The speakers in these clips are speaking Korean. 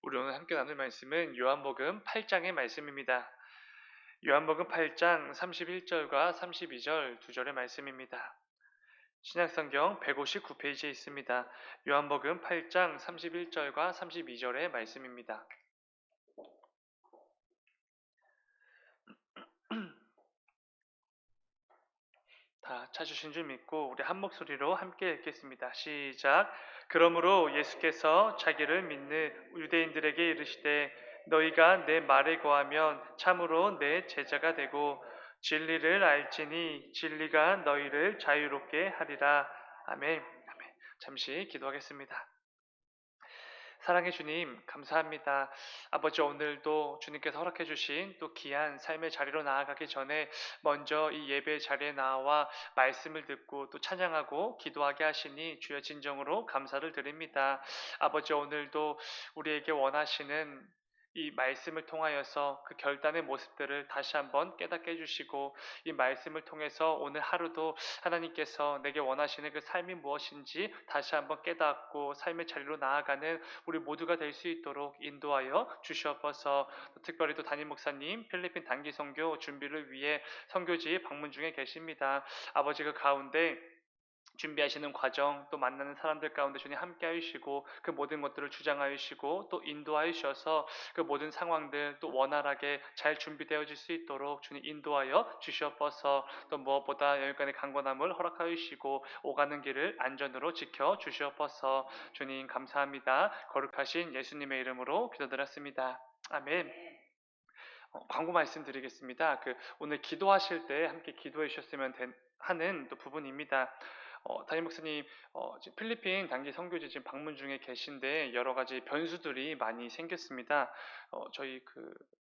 우리 오늘 함께 나눌 말씀은 요한복음 8장의 말씀입니다. 요한복음 8장 31절과 32절 두 절의 말씀입니다. 신약성경 159페이지에 있습니다. 요한복음 8장 31절과 32절의 말씀입니다. 다 찾으신 줄 믿고 우리 한 목소리로 함께 읽겠습니다. 시작. 그러므로 예수께서 자기를 믿는 유대인들에게 이르시되 너희가 내 말에 거하면 참으로 내 제자가 되고 진리를 알지니 진리가 너희를 자유롭게 하리라. 아멘. 아멘. 잠시 기도하겠습니다. 사랑해 주님, 감사합니다. 아버지, 오늘도 주님께서 허락해 주신 또 귀한 삶의 자리로 나아가기 전에 먼저 이 예배 자리에 나와 말씀을 듣고 또 찬양하고 기도하게 하시니 주여 진정으로 감사를 드립니다. 아버지, 오늘도 우리에게 원하시는 이 말씀을 통하여서 그 결단의 모습들을 다시 한번 깨닫게 해주시고 이 말씀을 통해서 오늘 하루도 하나님께서 내게 원하시는 그 삶이 무엇인지 다시 한번 깨닫고 삶의 자리로 나아가는 우리 모두가 될 수 있도록 인도하여 주시옵소서. 특별히 또 담임 목사님 필리핀 단기 선교 준비를 위해 선교지 방문 중에 계십니다. 아버지 그 가운데 준비하시는 과정 또 만나는 사람들 가운데 주님 함께 하시고 그 모든 것들을 주장하시고 또 인도하셔서 그 모든 상황들 또 원활하게 잘 준비되어질 수 있도록 주님 인도하여 주시옵소서. 또 무엇보다 여기까지 강건함을 허락하시고 오가는 길을 안전으로 지켜 주시옵소서. 주님 감사합니다. 거룩하신 예수님의 이름으로 기도드렸습니다. 아멘. 광고 말씀드리겠습니다. 오늘 기도하실 때 함께 기도해 주셨으면 하는 또 부분입니다. 담임 목사님, 지금 필리핀 단기 선교지 지금 방문 중에 계신데 여러 가지 변수들이 많이 생겼습니다. 저희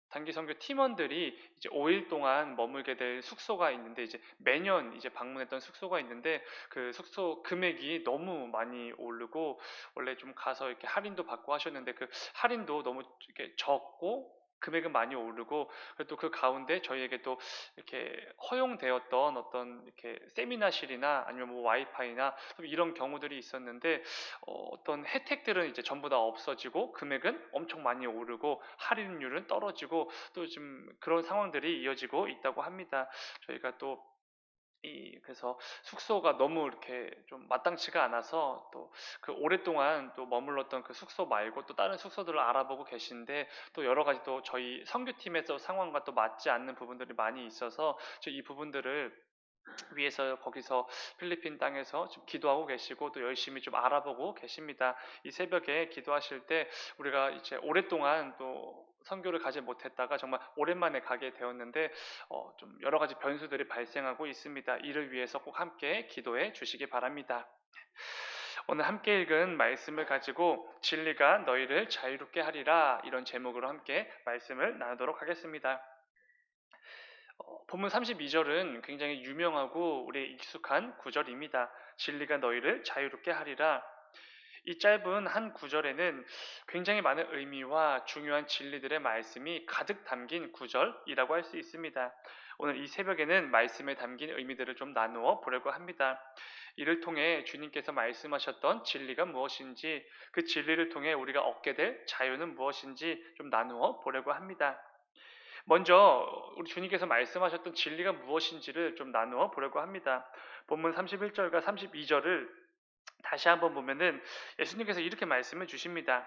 단기 선교 팀원들이 이제 5일 동안 머물게 될 숙소가 있는데 이제 매년 이제 방문했던 숙소가 있는데 그 숙소 금액이 너무 많이 오르고 원래 좀 가서 이렇게 할인도 받고 하셨는데 그 할인도 너무 이렇게 적고 금액은 많이 오르고 또 그 가운데 저희에게 또 이렇게 허용되었던 어떤 이렇게 세미나실이나 아니면 뭐 와이파이나 이런 경우들이 있었는데 어떤 혜택들은 이제 전부 다 없어지고 금액은 엄청 많이 오르고 할인율은 떨어지고 또 좀 그런 상황들이 이어지고 있다고 합니다. 저희가 또 그래서 숙소가 너무 이렇게 좀 마땅치가 않아서 또 그 오랫동안 또 머물렀던 그 숙소 말고 또 다른 숙소들을 알아보고 계신데 또 여러 가지 또 저희 선교팀에서 상황과 또 맞지 않는 부분들이 많이 있어서 이 부분들을 위해서 거기서 필리핀 땅에서 좀 기도하고 계시고 또 열심히 좀 알아보고 계십니다. 이 새벽에 기도하실 때 우리가 이제 오랫동안 또 선교를 가지 못했다가 정말 오랜만에 가게 되었는데 좀 여러 가지 변수들이 발생하고 있습니다. 이를 위해서 꼭 함께 기도해 주시기 바랍니다. 오늘 함께 읽은 말씀을 가지고 진리가 너희를 자유롭게 하리라 이런 제목으로 함께 말씀을 나누도록 하겠습니다. 본문 32절은 굉장히 유명하고 우리의 익숙한 구절입니다. 진리가 너희를 자유롭게 하리라. 이 짧은 한 구절에는 굉장히 많은 의미와 중요한 진리들의 말씀이 가득 담긴 구절이라고 할 수 있습니다. 오늘 이 새벽에는 말씀에 담긴 의미들을 좀 나누어 보려고 합니다. 이를 통해 주님께서 말씀하셨던 진리가 무엇인지, 그 진리를 통해 우리가 얻게 될 자유는 무엇인지 좀 나누어 보려고 합니다. 먼저 우리 주님께서 말씀하셨던 진리가 무엇인지를 좀 나누어 보려고 합니다. 본문 31절과 32절을 다시 한번 보면은 예수님께서 이렇게 말씀해 주십니다.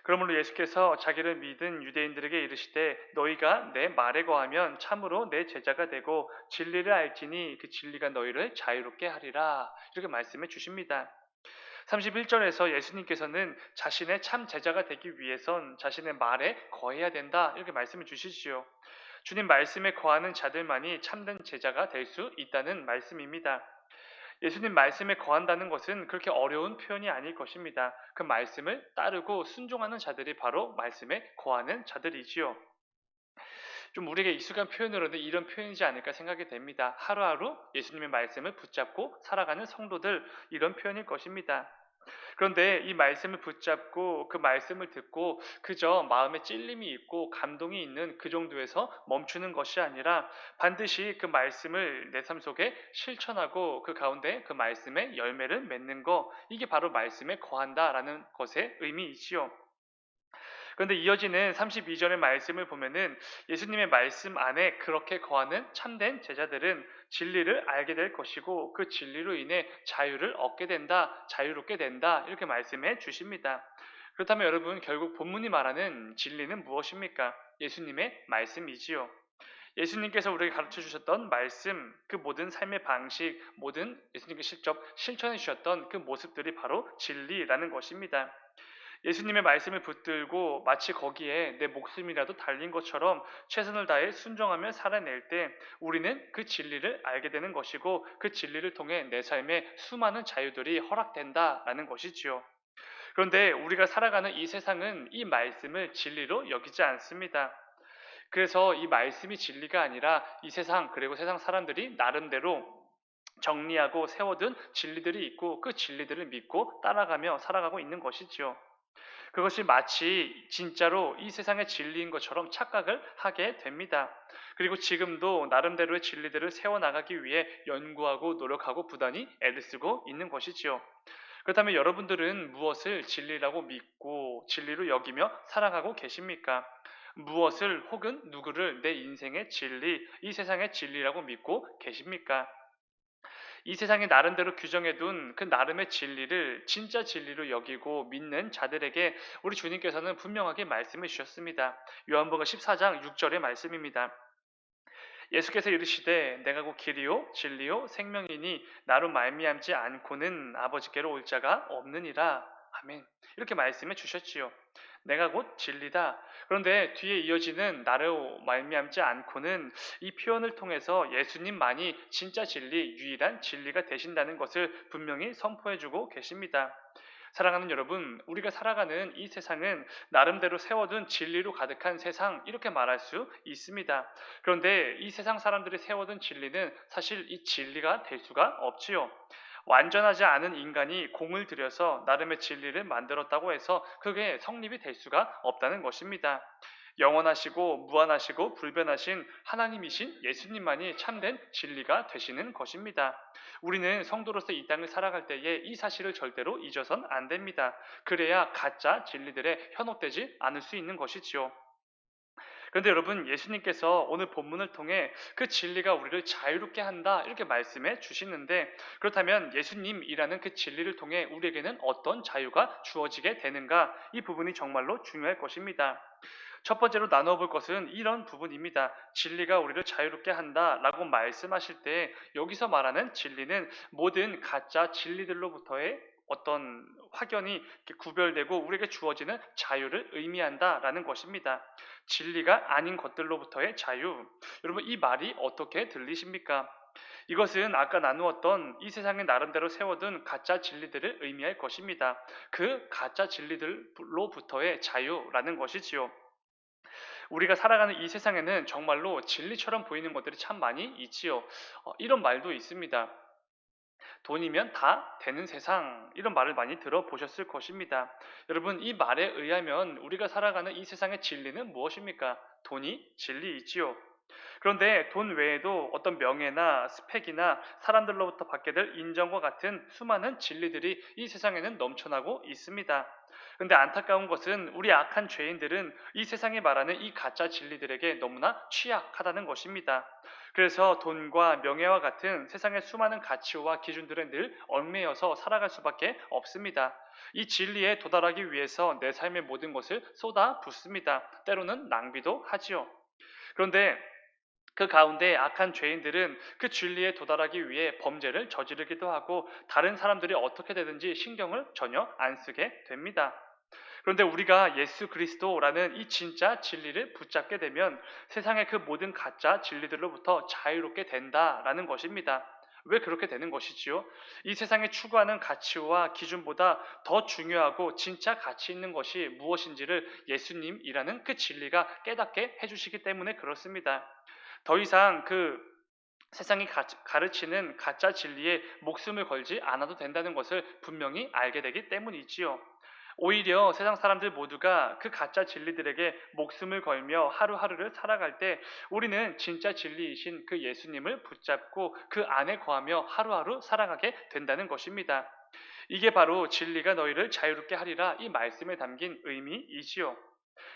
그러므로 예수께서 자기를 믿은 유대인들에게 이르시되 너희가 내 말에 거하면 참으로 내 제자가 되고 진리를 알지니 그 진리가 너희를 자유롭게 하리라. 이렇게 말씀해 주십니다. 31절에서 예수님께서는 자신의 참 제자가 되기 위해선 자신의 말에 거해야 된다 이렇게 말씀을 주시지요. 주님 말씀에 거하는 자들만이 참된 제자가 될 수 있다는 말씀입니다. 예수님 말씀에 거한다는 것은 그렇게 어려운 표현이 아닐 것입니다. 그 말씀을 따르고 순종하는 자들이 바로 말씀에 거하는 자들이지요. 좀 우리에게 익숙한 표현으로는 이런 표현이지 않을까 생각이 됩니다. 하루하루 예수님의 말씀을 붙잡고 살아가는 성도들 이런 표현일 것입니다. 그런데 이 말씀을 붙잡고 그 말씀을 듣고 그저 마음에 찔림이 있고 감동이 있는 그 정도에서 멈추는 것이 아니라 반드시 그 말씀을 내 삶 속에 실천하고 그 가운데 그 말씀의 열매를 맺는 것 이게 바로 말씀에 거한다라는 것의 의미이지요. 그런데 이어지는 32절의 말씀을 보면은 예수님의 말씀 안에 그렇게 거하는 참된 제자들은 진리를 알게 될 것이고 그 진리로 인해 자유를 얻게 된다, 자유롭게 된다 이렇게 말씀해 주십니다. 그렇다면 여러분 결국 본문이 말하는 진리는 무엇입니까? 예수님의 말씀이지요. 예수님께서 우리에게 가르쳐 주셨던 말씀, 그 모든 삶의 방식, 모든 예수님께서 직접 실천해 주셨던 그 모습들이 바로 진리라는 것입니다. 예수님의 말씀을 붙들고 마치 거기에 내 목숨이라도 달린 것처럼 최선을 다해 순종하며 살아낼 때 우리는 그 진리를 알게 되는 것이고 그 진리를 통해 내 삶에 수많은 자유들이 허락된다라는 것이지요. 그런데 우리가 살아가는 이 세상은 이 말씀을 진리로 여기지 않습니다. 그래서 이 말씀이 진리가 아니라 이 세상 그리고 세상 사람들이 나름대로 정리하고 세워둔 진리들이 있고 그 진리들을 믿고 따라가며 살아가고 있는 것이지요. 그것이 마치 진짜로 이 세상의 진리인 것처럼 착각을 하게 됩니다. 그리고 지금도 나름대로의 진리들을 세워나가기 위해 연구하고 노력하고 부단히 애를 쓰고 있는 것이지요. 그렇다면 여러분들은 무엇을 진리라고 믿고 진리로 여기며 살아가고 계십니까? 무엇을 혹은 누구를 내 인생의 진리, 이 세상의 진리라고 믿고 계십니까? 이 세상에 나름대로 규정해둔 그 나름의 진리를 진짜 진리로 여기고 믿는 자들에게 우리 주님께서는 분명하게 말씀해 주셨습니다. 요한복음 14장 6절의 말씀입니다. 예수께서 이르시되 내가 곧 길이요 진리요 생명이니 나로 말미암지 않고는 아버지께로 올 자가 없느니라. 아멘. 이렇게 말씀해 주셨지요. 내가 곧 진리다. 그런데 뒤에 이어지는 나로 말미암지 않고는 이 표현을 통해서 예수님만이 진짜 진리, 유일한 진리가 되신다는 것을 분명히 선포해주고 계십니다. 사랑하는 여러분, 우리가 살아가는 이 세상은 나름대로 세워둔 진리로 가득한 세상, 이렇게 말할 수 있습니다. 그런데 이 세상 사람들이 세워둔 진리는 사실 이 진리가 될 수가 없지요. 완전하지 않은 인간이 공을 들여서 나름의 진리를 만들었다고 해서 그게 성립이 될 수가 없다는 것입니다. 영원하시고 무한하시고 불변하신 하나님이신 예수님만이 참된 진리가 되시는 것입니다. 우리는 성도로서 이 땅을 살아갈 때에 이 사실을 절대로 잊어선 안 됩니다. 그래야 가짜 진리들에 현혹되지 않을 수 있는 것이지요. 그런데 여러분, 예수님께서 오늘 본문을 통해 그 진리가 우리를 자유롭게 한다 이렇게 말씀해 주시는데, 그렇다면 예수님이라는 그 진리를 통해 우리에게는 어떤 자유가 주어지게 되는가, 이 부분이 정말로 중요할 것입니다. 첫 번째로 나눠볼 것은 이런 부분입니다. 진리가 우리를 자유롭게 한다라고 말씀하실 때 여기서 말하는 진리는 모든 가짜 진리들로부터의 어떤 확연히 구별되고 우리에게 주어지는 자유를 의미한다라는 것입니다. 진리가 아닌 것들로부터의 자유. 여러분, 이 말이 어떻게 들리십니까? 이것은 아까 나누었던 이 세상에 나름대로 세워둔 가짜 진리들을 의미할 것입니다. 그 가짜 진리들로부터의 자유라는 것이지요. 우리가 살아가는 이 세상에는 정말로 진리처럼 보이는 것들이 참 많이 있지요. 이런 말도 있습니다. 돈이면 다 되는 세상, 이런 말을 많이 들어보셨을 것입니다. 여러분, 이 말에 의하면 우리가 살아가는 이 세상의 진리는 무엇입니까? 돈이 진리이지요. 그런데 돈 외에도 어떤 명예나 스펙이나 사람들로부터 받게 될 인정과 같은 수많은 진리들이 이 세상에는 넘쳐나고 있습니다. 그런데 안타까운 것은 우리 악한 죄인들은 이 세상에 말하는 이 가짜 진리들에게 너무나 취약하다는 것입니다. 그래서 돈과 명예와 같은 세상의 수많은 가치와 기준들에 늘 얽매여서 살아갈 수밖에 없습니다. 이 진리에 도달하기 위해서 내 삶의 모든 것을 쏟아 붓습니다. 때로는 낭비도 하지요. 그런데 그 가운데 악한 죄인들은 그 진리에 도달하기 위해 범죄를 저지르기도 하고 다른 사람들이 어떻게 되든지 신경을 전혀 안 쓰게 됩니다. 그런데 우리가 예수 그리스도라는 이 진짜 진리를 붙잡게 되면 세상의 그 모든 가짜 진리들로부터 자유롭게 된다라는 것입니다. 왜 그렇게 되는 것이지요? 이 세상에 추구하는 가치와 기준보다 더 중요하고 진짜 가치 있는 것이 무엇인지를 예수님이라는 그 진리가 깨닫게 해주시기 때문에 그렇습니다. 더 이상 그 세상이 가르치는 가짜 진리에 목숨을 걸지 않아도 된다는 것을 분명히 알게 되기 때문이지요. 오히려 세상 사람들 모두가 그 가짜 진리들에게 목숨을 걸며 하루하루를 살아갈 때 우리는 진짜 진리이신 그 예수님을 붙잡고 그 안에 거하며 하루하루 살아가게 된다는 것입니다. 이게 바로 진리가 너희를 자유롭게 하리라 이 말씀에 담긴 의미이지요.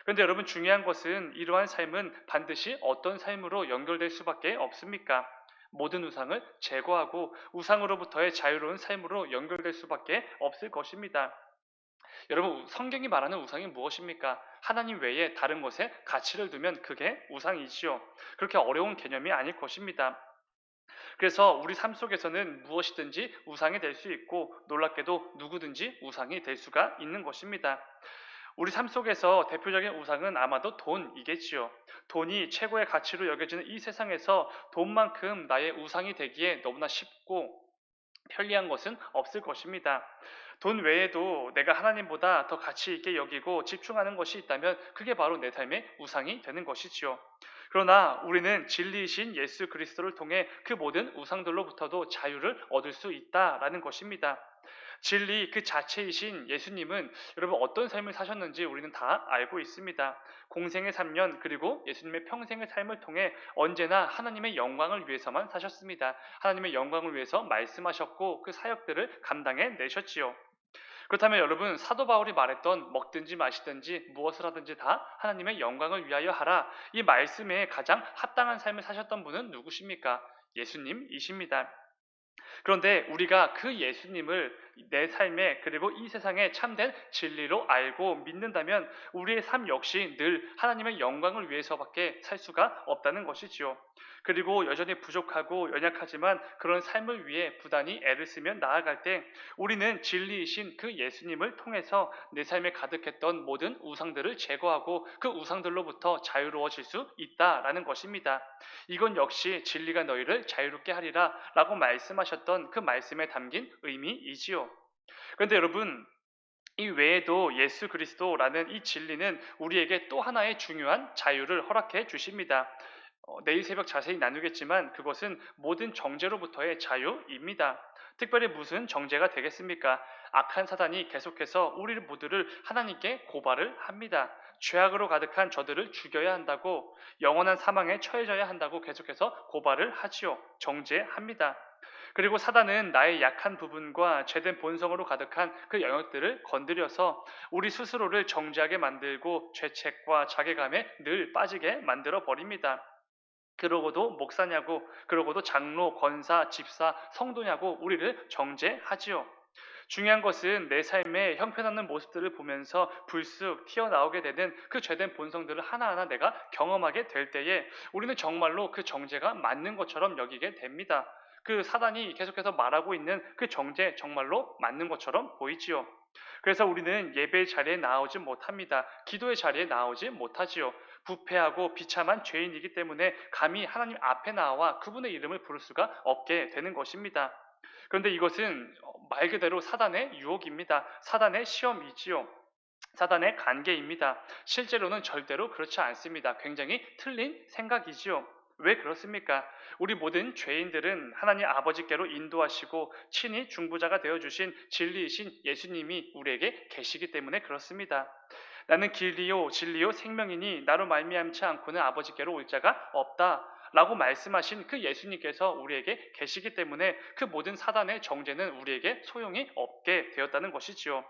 그런데 여러분 중요한 것은 이러한 삶은 반드시 어떤 삶으로 연결될 수밖에 없습니까? 모든 우상을 제거하고 우상으로부터의 자유로운 삶으로 연결될 수밖에 없을 것입니다. 여러분 성경이 말하는 우상이 무엇입니까? 하나님 외에 다른 것에 가치를 두면 그게 우상이지요. 그렇게 어려운 개념이 아닐 것입니다. 그래서 우리 삶 속에서는 무엇이든지 우상이 될 수 있고 놀랍게도 누구든지 우상이 될 수가 있는 것입니다. 우리 삶 속에서 대표적인 우상은 아마도 돈이겠지요. 돈이 최고의 가치로 여겨지는 이 세상에서 돈만큼 나의 우상이 되기에 너무나 쉽고 편리한 것은 없을 것입니다. 돈 외에도 내가 하나님보다 더 가치 있게 여기고 집중하는 것이 있다면 그게 바로 내 삶의 우상이 되는 것이지요. 그러나 우리는 진리이신 예수 그리스도를 통해 그 모든 우상들로부터도 자유를 얻을 수 있다라는 것입니다. 진리 그 자체이신 예수님은 여러분 어떤 삶을 사셨는지 우리는 다 알고 있습니다. 공생의 3년 그리고 예수님의 평생의 삶을 통해 언제나 하나님의 영광을 위해서만 사셨습니다. 하나님의 영광을 위해서 말씀하셨고 그 사역들을 감당해 내셨지요. 그렇다면 여러분 사도 바울이 말했던 먹든지 마시든지 무엇을 하든지 다 하나님의 영광을 위하여 하라. 이 말씀에 가장 합당한 삶을 사셨던 분은 누구십니까? 예수님이십니다. 그런데 우리가 그 예수님을 내 삶에 그리고 이 세상에 참된 진리로 알고 믿는다면 우리의 삶 역시 늘 하나님의 영광을 위해서밖에 살 수가 없다는 것이지요. 그리고 여전히 부족하고 연약하지만 그런 삶을 위해 부단히 애를 쓰며 나아갈 때 우리는 진리이신 그 예수님을 통해서 내 삶에 가득했던 모든 우상들을 제거하고 그 우상들로부터 자유로워질 수 있다라는 것입니다. 이건 역시 진리가 너희를 자유롭게 하리라 라고 말씀하셨던 그 말씀에 담긴 의미이지요. 그런데 여러분 이 외에도 예수 그리스도라는 이 진리는 우리에게 또 하나의 중요한 자유를 허락해 주십니다. 내일 새벽 자세히 나누겠지만 그것은 모든 정죄로부터의 자유입니다. 특별히 무슨 정죄가 되겠습니까? 악한 사단이 계속해서 우리 모두를 하나님께 고발을 합니다. 죄악으로 가득한 저들을 죽여야 한다고 영원한 사망에 처해져야 한다고 계속해서 고발을 하지요. 정죄합니다. 그리고 사단은 나의 약한 부분과 죄된 본성으로 가득한 그 영역들을 건드려서 우리 스스로를 정죄하게 만들고 죄책과 자괴감에 늘 빠지게 만들어 버립니다. 그러고도 목사냐고, 그러고도 장로, 권사, 집사, 성도냐고 우리를 정죄하지요. 중요한 것은 내 삶의 형편없는 모습들을 보면서 불쑥 튀어나오게 되는 그 죄된 본성들을 하나하나 내가 경험하게 될 때에 우리는 정말로 그 정죄가 맞는 것처럼 여기게 됩니다. 그 사단이 계속해서 말하고 있는 그 정죄 정말로 맞는 것처럼 보이지요. 그래서 우리는 예배 자리에 나오지 못합니다. 기도의 자리에 나오지 못하지요. 부패하고 비참한 죄인이기 때문에 감히 하나님 앞에 나와 그분의 이름을 부를 수가 없게 되는 것입니다. 그런데 이것은 말 그대로 사단의 유혹입니다. 사단의 시험이지요. 사단의 관계입니다. 실제로는 절대로 그렇지 않습니다. 굉장히 틀린 생각이지요. 왜 그렇습니까? 우리 모든 죄인들은 하나님 아버지께로 인도하시고 친히 중보자가 되어주신 진리이신 예수님이 우리에게 계시기 때문에 그렇습니다. 나는 길이요 진리요 생명이니 나로 말미암지 않고는 아버지께로 올 자가 없다. 라고 말씀하신 그 예수님께서 우리에게 계시기 때문에 그 모든 사단의 정죄는 우리에게 소용이 없게 되었다는 것이지요.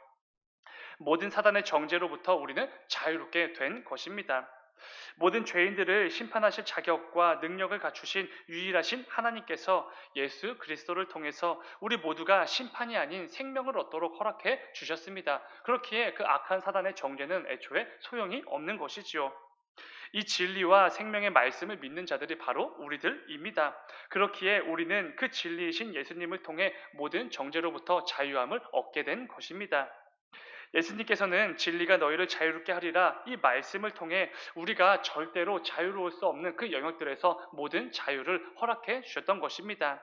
모든 사단의 정죄로부터 우리는 자유롭게 된 것입니다. 모든 죄인들을 심판하실 자격과 능력을 갖추신 유일하신 하나님께서 예수 그리스도를 통해서 우리 모두가 심판이 아닌 생명을 얻도록 허락해 주셨습니다. 그렇기에 그 악한 사단의 정죄는 애초에 소용이 없는 것이지요. 이 진리와 생명의 말씀을 믿는 자들이 바로 우리들입니다. 그렇기에 우리는 그 진리이신 예수님을 통해 모든 정죄로부터 자유함을 얻게 된 것입니다. 예수님께서는 진리가 너희를 자유롭게 하리라 이 말씀을 통해 우리가 절대로 자유로울 수 없는 그 영역들에서 모든 자유를 허락해 주셨던 것입니다.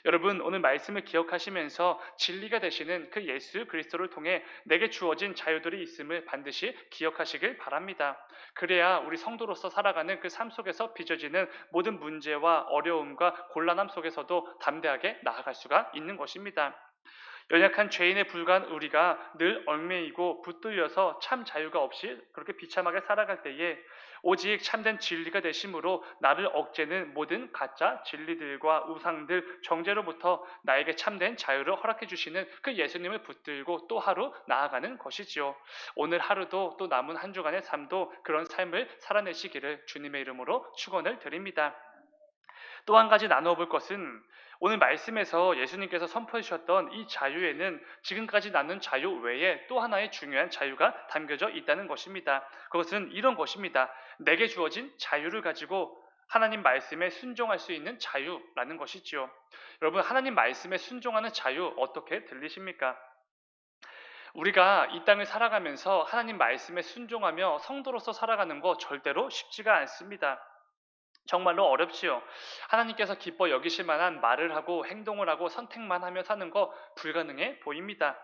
여러분 오늘 말씀을 기억하시면서 진리가 되시는 그 예수 그리스도를 통해 내게 주어진 자유들이 있음을 반드시 기억하시길 바랍니다. 그래야 우리 성도로서 살아가는 그 삶 속에서 빚어지는 모든 문제와 어려움과 곤란함 속에서도 담대하게 나아갈 수가 있는 것입니다. 연약한 죄인에 불과한 우리가 늘 얽매이고 붙들려서 참 자유가 없이 그렇게 비참하게 살아갈 때에 오직 참된 진리가 되심으로 나를 억제는 모든 가짜 진리들과 우상들, 정죄로부터 나에게 참된 자유를 허락해 주시는 그 예수님을 붙들고 또 하루 나아가는 것이지요. 오늘 하루도 또 남은 한 주간의 삶도 그런 삶을 살아내시기를 주님의 이름으로 축원을 드립니다. 또 한 가지 나누어 볼 것은 오늘 말씀에서 예수님께서 선포해 주셨던 이 자유에는 지금까지 나눈 자유 외에 또 하나의 중요한 자유가 담겨져 있다는 것입니다. 그것은 이런 것입니다. 내게 주어진 자유를 가지고 하나님 말씀에 순종할 수 있는 자유라는 것이지요. 여러분, 하나님 말씀에 순종하는 자유 어떻게 들리십니까? 우리가 이 땅을 살아가면서 하나님 말씀에 순종하며 성도로서 살아가는 거 절대로 쉽지가 않습니다. 정말로 어렵지요. 하나님께서 기뻐 여기실 만한 말을 하고 행동을 하고 선택만 하며 사는 거 불가능해 보입니다.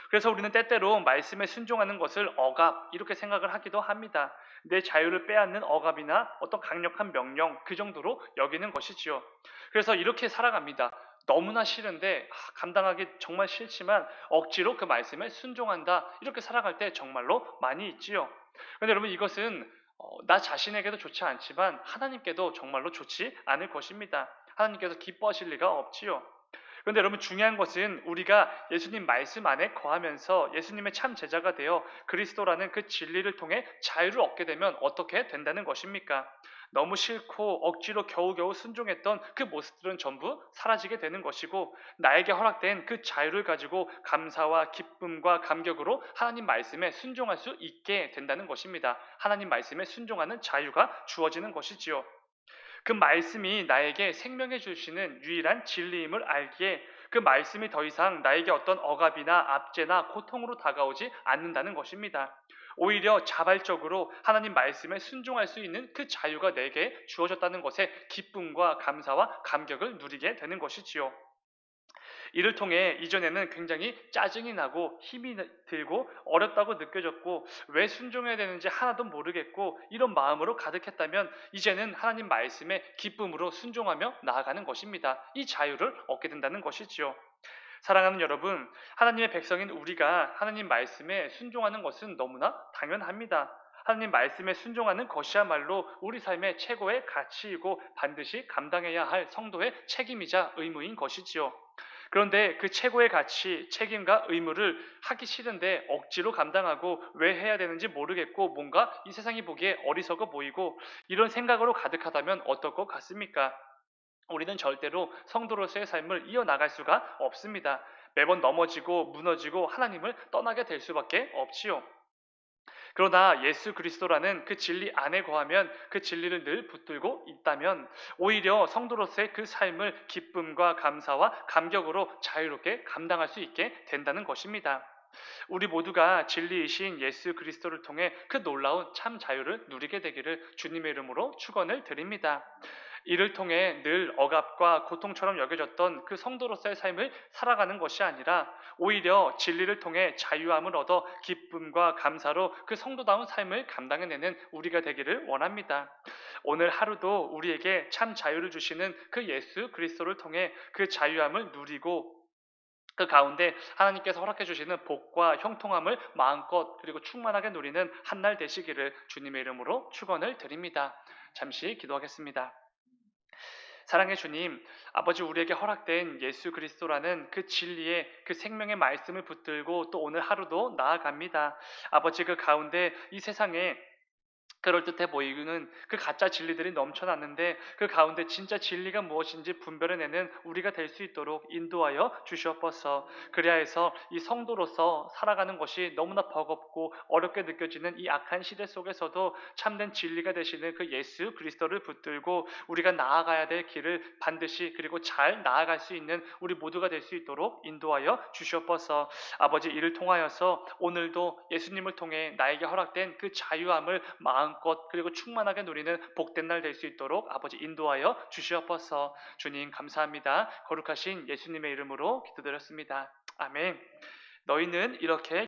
그래서 우리는 때때로 말씀에 순종하는 것을 억압 이렇게 생각을 하기도 합니다. 내 자유를 빼앗는 억압이나 어떤 강력한 명령 그 정도로 여기는 것이지요. 그래서 이렇게 살아갑니다. 너무나 싫은데 감당하기 정말 싫지만 억지로 그 말씀에 순종한다 이렇게 살아갈 때 정말로 많이 있지요. 그런데 여러분 이것은 나 자신에게도 좋지 않지만 하나님께도 정말로 좋지 않을 것입니다. 하나님께서 기뻐하실 리가 없지요. 그런데 여러분 중요한 것은 우리가 예수님 말씀 안에 거하면서 예수님의 참 제자가 되어 그리스도라는 그 진리를 통해 자유를 얻게 되면 어떻게 된다는 것입니까? 너무 싫고 억지로 겨우겨우 순종했던 그 모습들은 전부 사라지게 되는 것이고 나에게 허락된 그 자유를 가지고 감사와 기쁨과 감격으로 하나님 말씀에 순종할 수 있게 된다는 것입니다. 하나님 말씀에 순종하는 자유가 주어지는 것이지요. 그 말씀이 나에게 생명해 주시는 유일한 진리임을 알기에 그 말씀이 더 이상 나에게 어떤 억압이나 압제나 고통으로 다가오지 않는다는 것입니다. 오히려 자발적으로 하나님 말씀에 순종할 수 있는 그 자유가 내게 주어졌다는 것에 기쁨과 감사와 감격을 누리게 되는 것이지요. 이를 통해 이전에는 굉장히 짜증이 나고 힘이 들고 어렵다고 느껴졌고 왜 순종해야 되는지 하나도 모르겠고 이런 마음으로 가득했다면 이제는 하나님 말씀에 기쁨으로 순종하며 나아가는 것입니다. 이 자유를 얻게 된다는 것이지요. 사랑하는 여러분, 하나님의 백성인 우리가 하나님 말씀에 순종하는 것은 너무나 당연합니다. 하나님 말씀에 순종하는 것이야말로 우리 삶의 최고의 가치이고 반드시 감당해야 할 성도의 책임이자 의무인 것이지요. 그런데 그 최고의 가치, 책임과 의무를 하기 싫은데 억지로 감당하고 왜 해야 되는지 모르겠고 뭔가 이 세상이 보기에 어리석어 보이고 이런 생각으로 가득하다면 어떨 것 같습니까? 우리는 절대로 성도로서의 삶을 이어나갈 수가 없습니다. 매번 넘어지고 무너지고 하나님을 떠나게 될 수밖에 없지요. 그러나 예수 그리스도라는 그 진리 안에 거하면 그 진리를 늘 붙들고 있다면 오히려 성도로서의 그 삶을 기쁨과 감사와 감격으로 자유롭게 감당할 수 있게 된다는 것입니다. 우리 모두가 진리이신 예수 그리스도를 통해 그 놀라운 참 자유를 누리게 되기를 주님의 이름으로 축원을 드립니다. 이를 통해 늘 억압과 고통처럼 여겨졌던 그 성도로서의 삶을 살아가는 것이 아니라 오히려 진리를 통해 자유함을 얻어 기쁨과 감사로 그 성도다운 삶을 감당해내는 우리가 되기를 원합니다. 오늘 하루도 우리에게 참 자유를 주시는 그 예수 그리스도를 통해 그 자유함을 누리고 그 가운데 하나님께서 허락해 주시는 복과 형통함을 마음껏 그리고 충만하게 누리는 한 날 되시기를 주님의 이름으로 축원을 드립니다. 잠시 기도하겠습니다. 사랑의 주님, 아버지 우리에게 허락된 예수 그리스도라는 그 진리의 그 생명의 말씀을 붙들고 또 오늘 하루도 나아갑니다. 아버지 그 가운데 이 세상에 그럴듯해 보이는 그 가짜 진리들이 넘쳐났는데 그 가운데 진짜 진리가 무엇인지 분별해내는 우리가 될 수 있도록 인도하여 주시옵소서. 그래야 해서 이 성도로서 살아가는 것이 너무나 버겁고 어렵게 느껴지는 이 악한 시대 속에서도 참된 진리가 되시는 그 예수 그리스도를 붙들고 우리가 나아가야 될 길을 반드시 그리고 잘 나아갈 수 있는 우리 모두가 될 수 있도록 인도하여 주시옵소서. 아버지 이를 통하여서 오늘도 예수님을 통해 나에게 허락된 그 자유함을 마음껏 그리고 충만하게 누리는 복된 날 될 수 있도록 아버지 인도하여 주시옵소서. 주님 감사합니다. 거룩하신 예수님의 이름으로 기도드렸습니다. 아멘. 너희는 이렇게